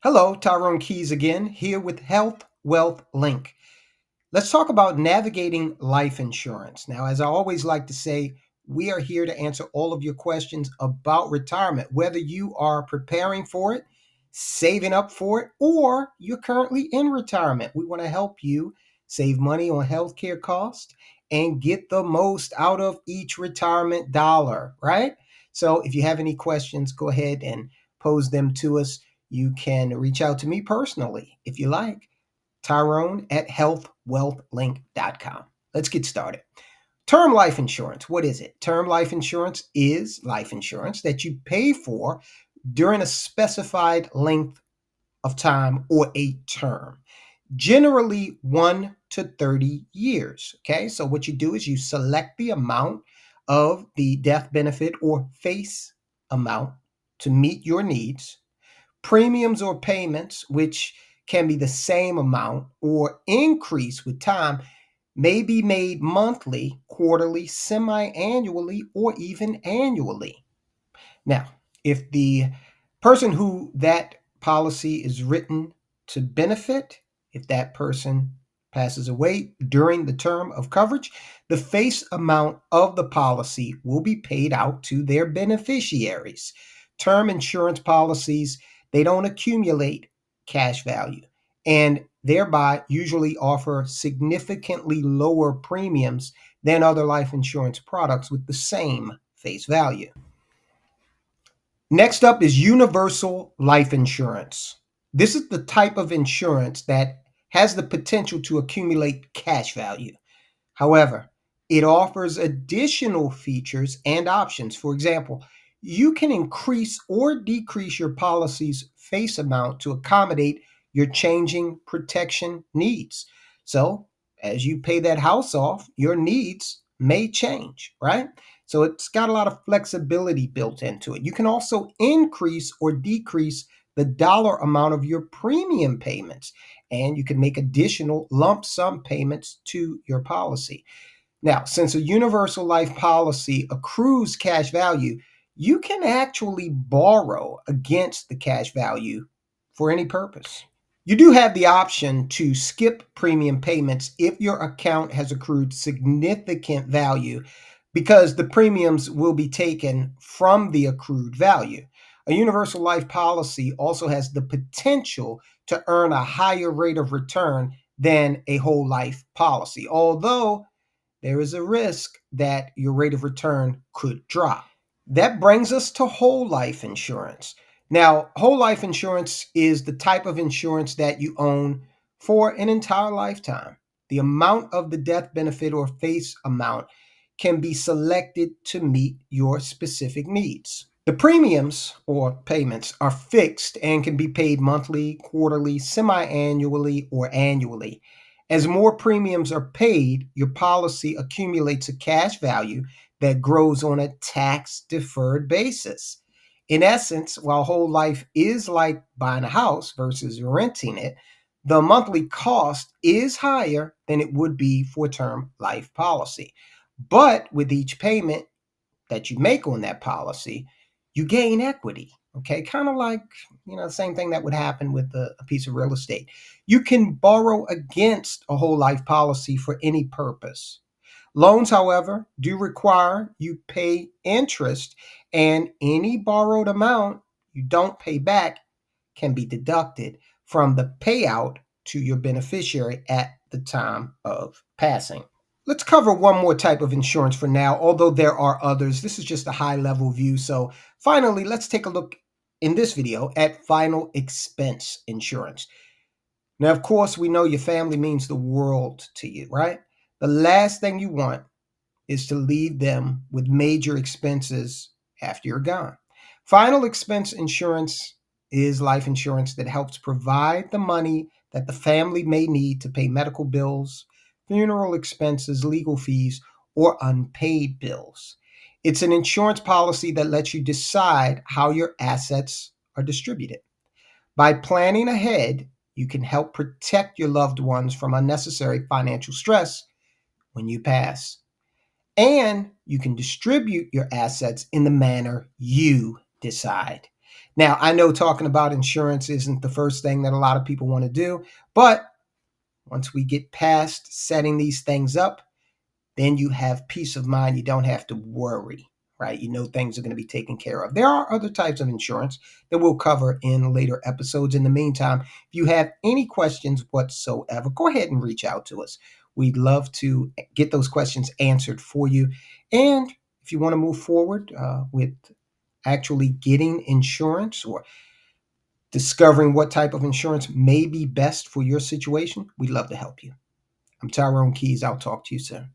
Hello, Tyrone Keys again, here with Health Wealth Link. Let's talk about navigating life insurance. Now, as I always like to say, we are here to answer all of your questions about retirement, whether you are preparing for it, saving up for it, or you're currently in retirement. We want to help you save money on healthcare costs and get the most out of each retirement dollar, right? So, if you have any questions, go ahead and pose them to us. You can reach out to me personally if you like. Tyrone at healthwealthlink.com. Let's get started. Term life insurance. What is it? Term life insurance is life insurance that you pay for during a specified length of time or a term, generally 1 to 30 years. Okay, so what you do is you select the amount of the death benefit or face amount to meet your needs. Premiums or payments, which can be the same amount or increase with time, may be made monthly, quarterly, semi annually, or even annually. Now, if the person who that policy is written to benefit, if that person passes away during the term of coverage, the face amount of the policy will be paid out to their beneficiaries. Term insurance policies, they don't accumulate cash value and thereby usually offer significantly lower premiums than other life insurance products with the same face value. Next up is universal life insurance. This is the type of insurance that has the potential to accumulate cash value. However, it offers additional features and options. For example, you can increase or decrease your policy's face amount to accommodate your changing protection needs. So, as you pay that house off, your needs may change, right? So, it's got a lot of flexibility built into it. You can also increase or decrease the dollar amount of your premium payments, and you can make additional lump sum payments to your policy. Now, since a universal life policy accrues cash value, you can actually borrow against the cash value for any purpose. You do have the option to skip premium payments if your account has accrued significant value because the premiums will be taken from the accrued value. A universal life policy also has the potential to earn a higher rate of return than a whole life policy, although there is a risk that your rate of return could drop. That brings us to whole life insurance. Now, whole life insurance is the type of insurance that you own for an entire lifetime. The amount of the death benefit or face amount can be selected to meet your specific needs. The premiums or payments are fixed and can be paid monthly, quarterly, semi annually, or annually. As more premiums are paid, your policy accumulates a cash value that grows on a tax deferred basis. In essence, while whole life is like buying a house versus renting it, the monthly cost is higher than it would be for a term life policy. But with each payment that you make on that policy, you gain equity. Okay, kind of like, the same thing that would happen with a piece of real estate. You can borrow against a whole life policy for any purpose. Loans, however, do require you pay interest, and any borrowed amount you don't pay back can be deducted from the payout to your beneficiary at the time of passing. Let's cover one more type of insurance for now, although there are others. This is just a high level view. So, finally, let's take a look in this video at final expense insurance. Now, of course, we know your family means the world to you, right? The last thing you want is to leave them with major expenses after you're gone. Final expense insurance is life insurance that helps provide the money that the family may need to pay medical bills, funeral expenses, legal fees, or unpaid bills. It's an insurance policy that lets you decide how your assets are distributed. By planning ahead, you can help protect your loved ones from unnecessary financial stress when you pass. And you can distribute your assets in the manner you decide. Now, I know talking about insurance isn't the first thing that a lot of people want to do, but once we get past setting these things up, then you have peace of mind. You don't have to worry, right? You know things are going to be taken care of. There are other types of insurance that we'll cover in later episodes. In the meantime, if you have any questions whatsoever, go ahead and reach out to us. We'd love to get those questions answered for you. And if you want to move forward with actually getting insurance or discovering what type of insurance may be best for your situation, we'd love to help you. I'm Tyrone Keys. I'll talk to you soon.